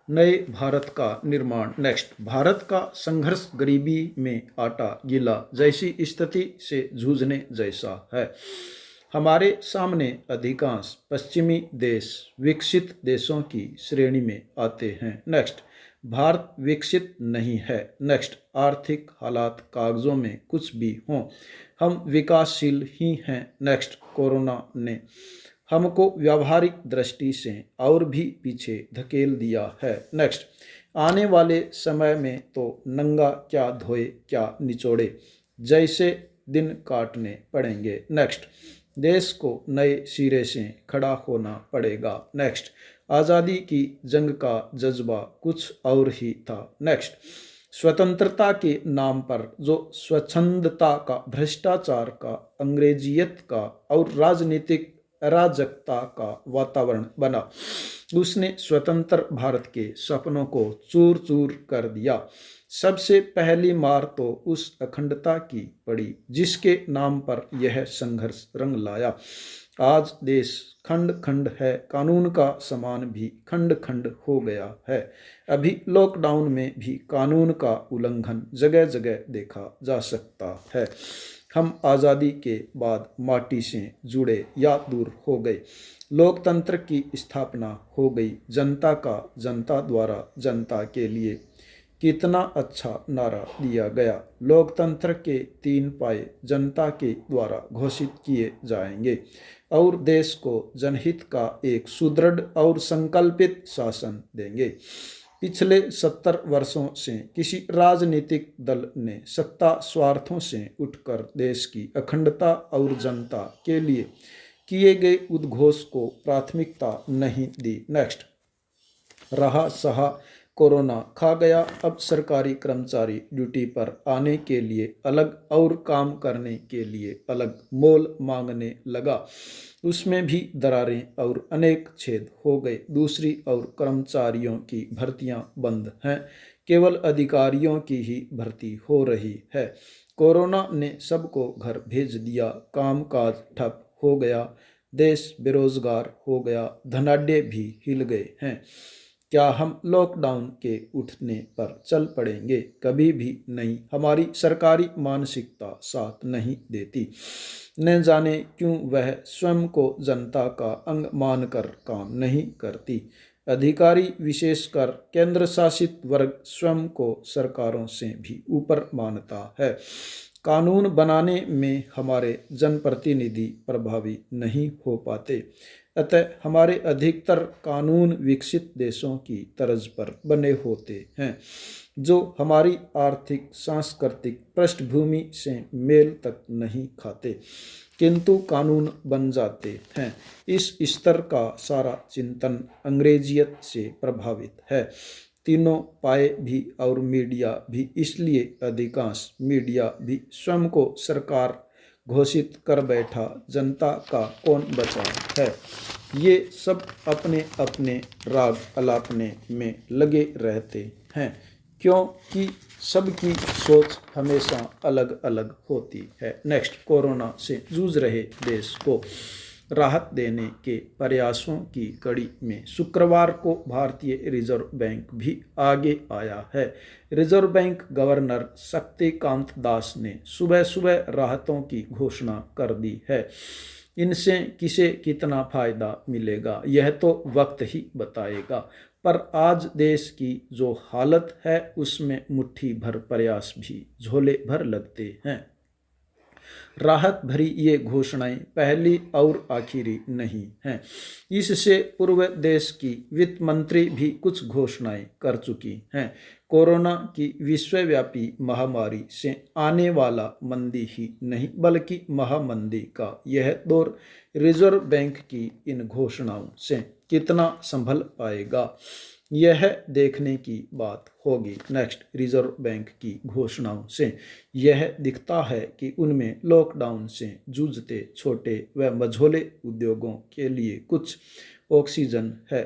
नए भारत का निर्माण। नेक्स्ट, भारत का संघर्ष गरीबी में आटा गीला जैसी स्थिति से जूझने जैसा है। हमारे सामने अधिकांश पश्चिमी देश विकसित देशों की श्रेणी में आते हैं। नेक्स्ट, भारत विकसित नहीं है। नेक्स्ट, आर्थिक हालात कागजों में कुछ भी हों, हम विकासशील ही हैं। नेक्स्ट, कोरोना ने हमको व्यावहारिक दृष्टि से और भी पीछे धकेल दिया है। नेक्स्ट, आने वाले समय में तो नंगा क्या धोए क्या निचोड़े जैसे दिन काटने पड़ेंगे। नेक्स्ट, देश को नए सिरे से खड़ा होना पड़ेगा। नेक्स्ट, आज़ादी की जंग का जज्बा कुछ और ही था। नेक्स्ट, स्वतंत्रता के नाम पर जो स्वच्छंदता का, भ्रष्टाचार का, अंग्रेजियत का और राजनीतिक अराजकता का वातावरण बना, उसने स्वतंत्र भारत के सपनों को चूर चूर कर दिया। सबसे पहली मार तो उस अखंडता की पड़ी जिसके नाम पर यह संघर्ष रंग लाया। आज देश खंड खंड है, कानून का समान भी खंड खंड हो गया है। अभी लॉकडाउन में भी कानून का उल्लंघन जगह जगह देखा जा सकता है। हम आज़ादी के बाद माटी से जुड़े या दूर हो गए। लोकतंत्र की स्थापना हो गई। जनता का जनता द्वारा जनता के लिए, कितना अच्छा नारा दिया गया। लोकतंत्र के 3 पाए जनता के द्वारा घोषित किए जाएंगे और देश को जनहित का एक सुदृढ़ और संकल्पित शासन देंगे। पिछले 70 वर्षों से किसी राजनीतिक दल ने सत्ता स्वार्थों से उठकर देश की अखंडता और जनता के लिए किए गए उद्घोष को प्राथमिकता नहीं दी। नेक्स्ट, रहा सहा कोरोना खा गया। अब सरकारी कर्मचारी ड्यूटी पर आने के लिए अलग और काम करने के लिए अलग मोल मांगने लगा। उसमें भी दरारें और अनेक छेद हो गए। दूसरी ओर कर्मचारियों की भर्तियां बंद हैं, केवल अधिकारियों की ही भर्ती हो रही है। कोरोना ने सबको घर भेज दिया, कामकाज ठप हो गया, देश बेरोजगार हो गया, धनाढ्य भी हिल गए हैं। क्या हम लॉकडाउन के उठने पर चल पड़ेंगे? कभी भी नहीं। हमारी सरकारी मानसिकता साथ नहीं देती। न जाने क्यों वह स्वयं को जनता का अंग मानकर काम नहीं करती। अधिकारी, विशेषकर केंद्र शासित वर्ग, स्वयं को सरकारों से भी ऊपर मानता है। कानून बनाने में हमारे जनप्रतिनिधि प्रभावी नहीं हो पाते। अतः हमारे अधिकतर कानून विकसित देशों की तर्ज पर बने होते हैं, जो हमारी आर्थिक सांस्कृतिक पृष्ठभूमि से मेल तक नहीं खाते, किंतु कानून बन जाते हैं। इस स्तर का सारा चिंतन अंग्रेजियत से प्रभावित है। तीनों पाए भी और मीडिया भी। इसलिए अधिकांश मीडिया भी स्वयं को सरकार घोषित कर बैठा, जनता का कौन बचा है। ये सब अपने अपने राग अलापने में लगे रहते हैं, क्योंकि सबकी सोच हमेशा अलग अलग होती है। नेक्स्ट, कोरोना से जूझ रहे देश को राहत देने के प्रयासों की कड़ी में शुक्रवार को भारतीय रिजर्व बैंक भी आगे आया है। Reserve bank governor Shaktikanta Das ने सुबह सुबह राहतों की घोषणा कर दी है। इनसे किसे कितना फायदा मिलेगा यह तो वक्त ही बताएगा, पर आज देश की जो हालत है उसमें मुट्ठी भर प्रयास भी झोले भर लगते हैं। राहत भरी ये घोषणाएं पहली और आखिरी नहीं हैं। इससे पूर्व देश की वित्त मंत्री भी कुछ घोषणाएं कर चुकी हैं। कोरोना की विश्वव्यापी महामारी से आने वाला मंदी ही नहीं बल्कि महामंदी का यह दौर रिजर्व बैंक की इन घोषणाओं से कितना संभल पाएगा, यह देखने की बात होगी। नेक्स्ट, रिजर्व बैंक की घोषणाओं से यह दिखता है कि उनमें लॉकडाउन से जूझते छोटे व मझोले उद्योगों के लिए कुछ ऑक्सीजन है।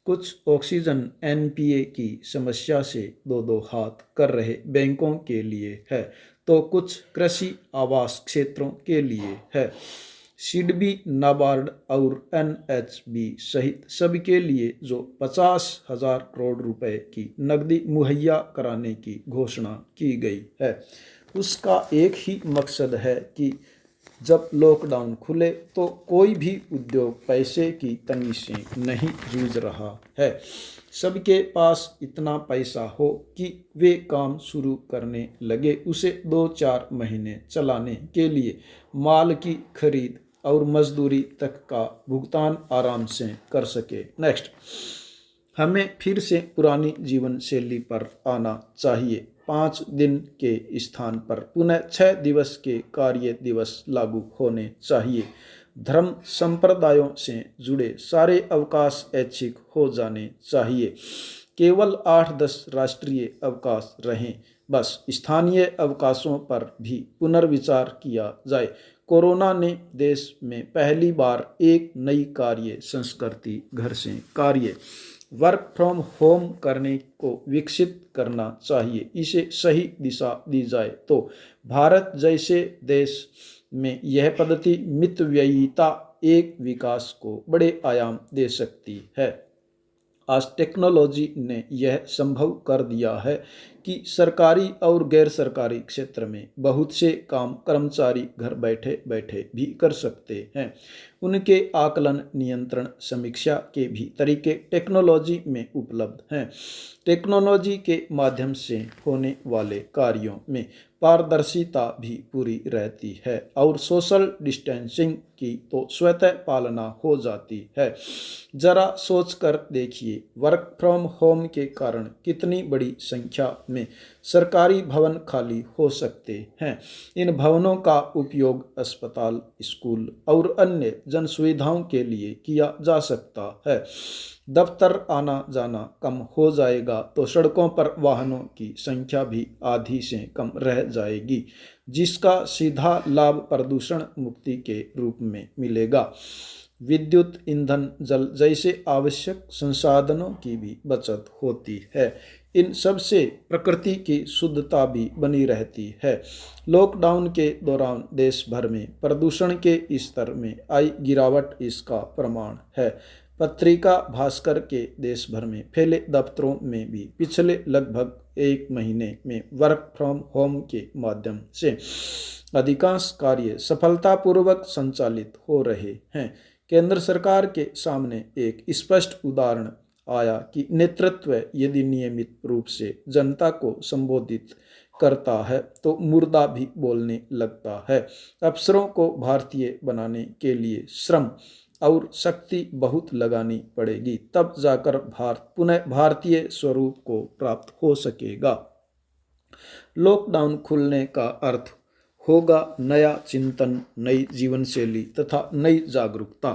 कुछ ऑक्सीजन एनपीए की समस्या से दो दो हाथ कर रहे बैंकों के लिए है, तो कुछ कृषि आवास क्षेत्रों के लिए है। सिडबी, नाबार्ड और एनएचबी सहित सबके लिए जो 50,000 करोड़ रुपए की नकदी मुहैया कराने की घोषणा की गई है, उसका एक ही मकसद है कि जब लॉकडाउन खुले तो कोई भी उद्योग पैसे की तंगी से नहीं जूझ रहा है, सबके पास इतना पैसा हो कि वे काम शुरू करने लगे, उसे 2-4 महीने चलाने के लिए माल की खरीद और मजदूरी तक का भुगतान आराम से कर सके। नेक्स्ट, हमें फिर से पुरानी जीवन शैली पर आना चाहिए। 5 दिन के स्थान पर पुनः 6 दिवस के कार्य दिवस लागू होने चाहिए। धर्म संप्रदायों से जुड़े सारे अवकाश ऐच्छिक हो जाने चाहिए। केवल 8-10 राष्ट्रीय अवकाश रहें। बस स्थानीय अवकाशों पर भी पुनर्विचार किया जाए। कोरोना ने देश में पहली बार एक नई कार्य संस्कृति, घर से कार्य, वर्क फ्रॉम होम करने को विकसित करना चाहिए। इसे सही दिशा दी जाए तो भारत जैसे देश में यह पद्धति मितव्ययिता एक विकास को बड़े आयाम दे सकती है। आज टेक्नोलॉजी ने यह संभव कर दिया है कि सरकारी और गैर सरकारी क्षेत्र में बहुत से काम कर्मचारी घर बैठे बैठे भी कर सकते हैं। उनके आकलन, नियंत्रण, समीक्षा के भी तरीके टेक्नोलॉजी में उपलब्ध हैं। टेक्नोलॉजी के माध्यम से होने वाले कार्यों में पारदर्शिता भी पूरी रहती है और सोशल डिस्टेंसिंग की तो स्वतः पालना हो जाती है। जरा सोच कर देखिए, वर्क फ्रॉम होम के कारण कितनी बड़ी संख्या में सरकारी भवन खाली हो सकते हैं। इन भवनों का उपयोग अस्पताल, स्कूल और अन्य जन सुविधाओं के लिए किया जा सकता है। दफ्तर आना जाना कम हो जाएगा तो सड़कों पर वाहनों की संख्या भी आधी से कम रह जाएगी, जिसका सीधा लाभ प्रदूषण मुक्ति के रूप में मिलेगा। विद्युत, ईंधन, जल जैसे आवश्यक संसाधनों की भी बचत होती है। इन सब से प्रकृति की शुद्धता भी बनी रहती है। लॉकडाउन के दौरान देश भर में प्रदूषण के स्तर में आई गिरावट इसका प्रमाण है। पत्रिका भास्कर के देश भर में फैले दफ्तरों में भी पिछले लगभग 1 महीने में वर्क फ्रॉम होम के माध्यम से अधिकांश कार्य सफलतापूर्वक संचालित हो रहे हैं। केंद्र सरकार के सामने एक स्पष्ट उदाहरण आया कि नेतृत्व यदि नियमित रूप से जनता को संबोधित करता है तो मुर्दा भी बोलने लगता है। अफसरों को भारतीय बनाने के लिए श्रम और शक्ति बहुत लगानी पड़ेगी, तब जाकर भारत पुनः भारतीय स्वरूप को प्राप्त हो सकेगा। लॉकडाउन खुलने का अर्थ होगा नया चिंतन, नई जीवन शैली तथा नई जागरूकता।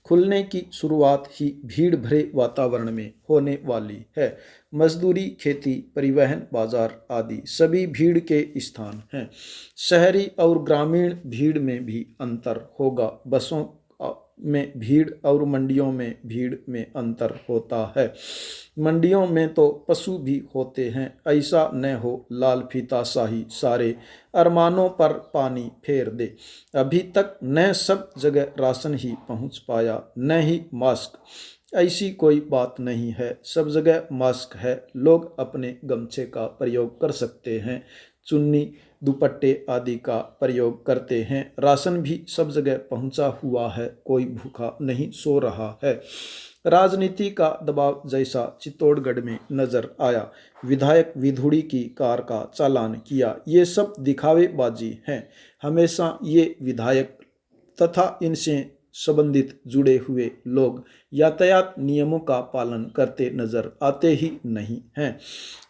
खुलने की शुरुआत ही भीड़ भरे वातावरण में होने वाली है। मजदूरी, खेती, परिवहन, बाजार आदि सभी भीड़ के स्थान हैं। शहरी और ग्रामीण भीड़ में भी अंतर होगा। बसों में भीड़ और मंडियों में भीड़ में अंतर होता है। मंडियों में तो पशु भी होते हैं। ऐसा न हो लाल फीता शाही सारे अरमानों पर पानी फेर दे। अभी तक न सब जगह राशन ही पहुंच पाया, न ही मास्क। ऐसी कोई बात नहीं है, सब जगह मास्क है। लोग अपने गमछे का प्रयोग कर सकते हैं, चुन्नी, दुपट्टे आदि का प्रयोग करते हैं। राशन भी सब जगह पहुंचा हुआ है, कोई भूखा नहीं सो रहा है। राजनीति का दबाव जैसा चित्तौड़गढ़ में नजर आया। विधायक विधुड़ी की कार का चालान किया। ये सब दिखावेबाजी हैं। हमेशा ये विधायक तथा इनसे संबंधित जुड़े हुए लोग यातायात नियमों का पालन करते नजर आते ही नहीं हैं।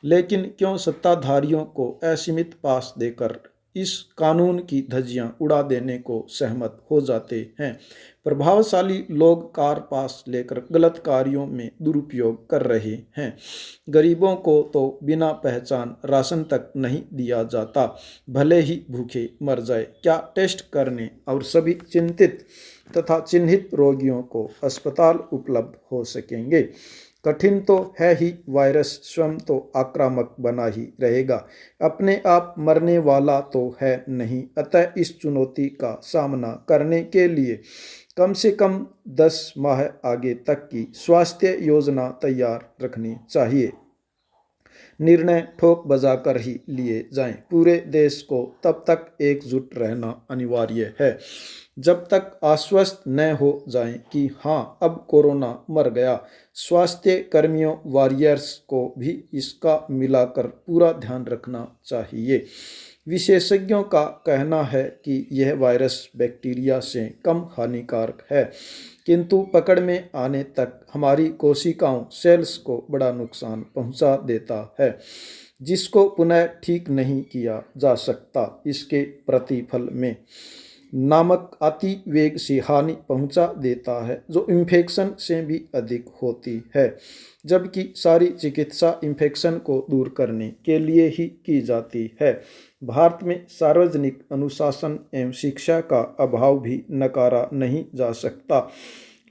लेकिन क्यों सत्ताधारियों को असीमित पास देकर इस कानून की धज्जियां उड़ा देने को सहमत हो जाते हैं। प्रभावशाली लोग कार पास लेकर गलत कार्यों में दुरुपयोग कर रहे हैं। गरीबों को तो बिना पहचान राशन तक नहीं दिया जाता, भले ही भूखे मर जाए। क्या टेस्ट करने और सभी चिंतित तथा चिन्हित रोगियों को अस्पताल उपलब्ध हो सकेंगे? कठिन तो है ही, वायरस स्वयं तो आक्रामक बना ही रहेगा, अपने आप मरने वाला तो है नहीं। अतः इस चुनौती का सामना करने के लिए कम से कम 10 माह आगे तक की स्वास्थ्य योजना तैयार रखनी चाहिए। निर्णय ठोक बजाकर ही लिए जाएं। पूरे देश को तब तक एकजुट रहना अनिवार्य है जब तक आश्वस्त न हो जाएं कि हाँ, अब कोरोना मर गया। स्वास्थ्य कर्मियों, वॉरियर्स को भी इसका मिलाकर पूरा ध्यान रखना चाहिए। विशेषज्ञों का कहना है कि यह वायरस बैक्टीरिया से कम हानिकारक है, किंतु पकड़ में आने तक हमारी कोशिकाओं, सेल्स को बड़ा नुकसान पहुंचा देता है, जिसको पुनः ठीक नहीं किया जा सकता। इसके प्रतिफल में नामक अति वेग से हानि पहुंचा देता है, जो इन्फेक्शन से भी अधिक होती है, जबकि सारी चिकित्सा इन्फेक्शन को दूर करने के लिए ही की जाती है। भारत में सार्वजनिक अनुशासन एवं शिक्षा का अभाव भी नकारा नहीं जा सकता।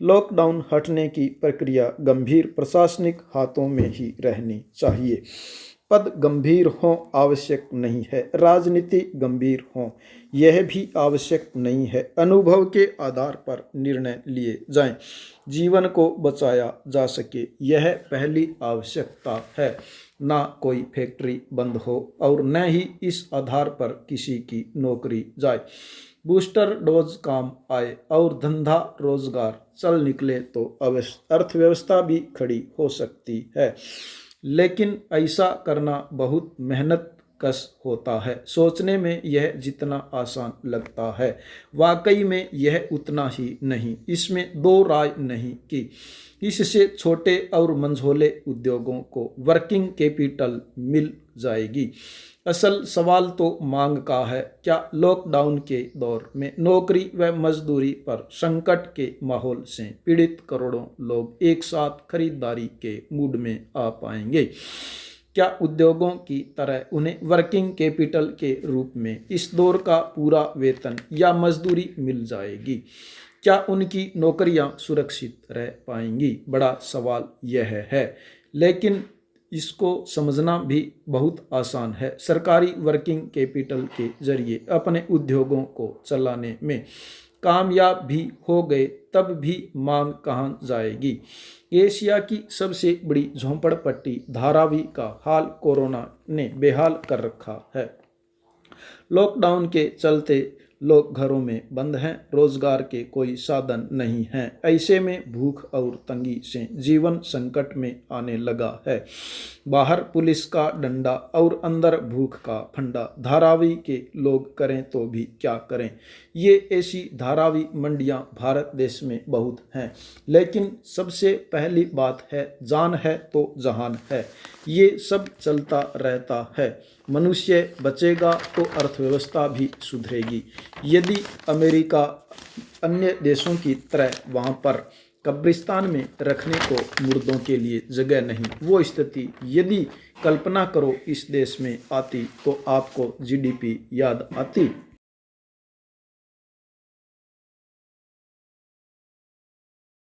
लॉकडाउन हटने की प्रक्रिया गंभीर प्रशासनिक हाथों में ही रहनी चाहिए। पद गंभीर हों आवश्यक नहीं है, राजनीति गंभीर हों यह भी आवश्यक नहीं है। अनुभव के आधार पर निर्णय लिए जाएं, जीवन को बचाया जा सके, यह पहली आवश्यकता है। ना कोई फैक्ट्री बंद हो और न ही इस आधार पर किसी की नौकरी जाए। बूस्टर डोज काम आए और धंधा रोजगार चल निकले तो अर्थव्यवस्था भी खड़ी हो सकती है, लेकिन ऐसा करना बहुत मेहनत कश होता है। सोचने में यह जितना आसान लगता है, वाकई में यह उतना ही नहीं। इसमें दो राय नहीं कि इससे छोटे और मंझोले उद्योगों को वर्किंग कैपिटल मिल जाएगी। असल सवाल तो मांग का है। क्या लॉकडाउन के दौर में नौकरी व मजदूरी पर संकट के माहौल से पीड़ित करोड़ों लोग एक साथ खरीदारी के मूड में आ पाएंगे? क्या उद्योगों की तरह उन्हें वर्किंग कैपिटल के रूप में इस दौर का पूरा वेतन या मजदूरी मिल जाएगी? क्या उनकी नौकरियां सुरक्षित रह पाएंगी? बड़ा सवाल यह है, लेकिन इसको समझना भी बहुत आसान है। सरकारी वर्किंग कैपिटल के जरिए अपने उद्योगों को चलाने में कामयाब भी हो गए तब भी मांग कहाँ जाएगी? एशिया की सबसे बड़ी झोंपड़पट्टी धारावी का हाल कोरोना ने बेहाल कर रखा है। लॉकडाउन के चलते लोग घरों में बंद हैं, रोजगार के कोई साधन नहीं हैं। ऐसे में भूख और तंगी से जीवन संकट में आने लगा है। बाहर पुलिस का डंडा और अंदर भूख का फंडा। धारावी के लोग करें तो भी क्या करें? ये ऐसी धारावी मंडियां भारत देश में बहुत हैं, लेकिन सबसे पहली बात है जान है तो जहान है। ये सब चलता रहता है। मनुष्य बचेगा तो अर्थव्यवस्था भी सुधरेगी। यदि अमेरिका अन्य देशों की तरह वहाँ पर कब्रिस्तान में रखने को मुर्दों के लिए जगह नहीं, वो स्थिति यदि कल्पना करो इस देश में आती तो आपको जीडीपी याद आती।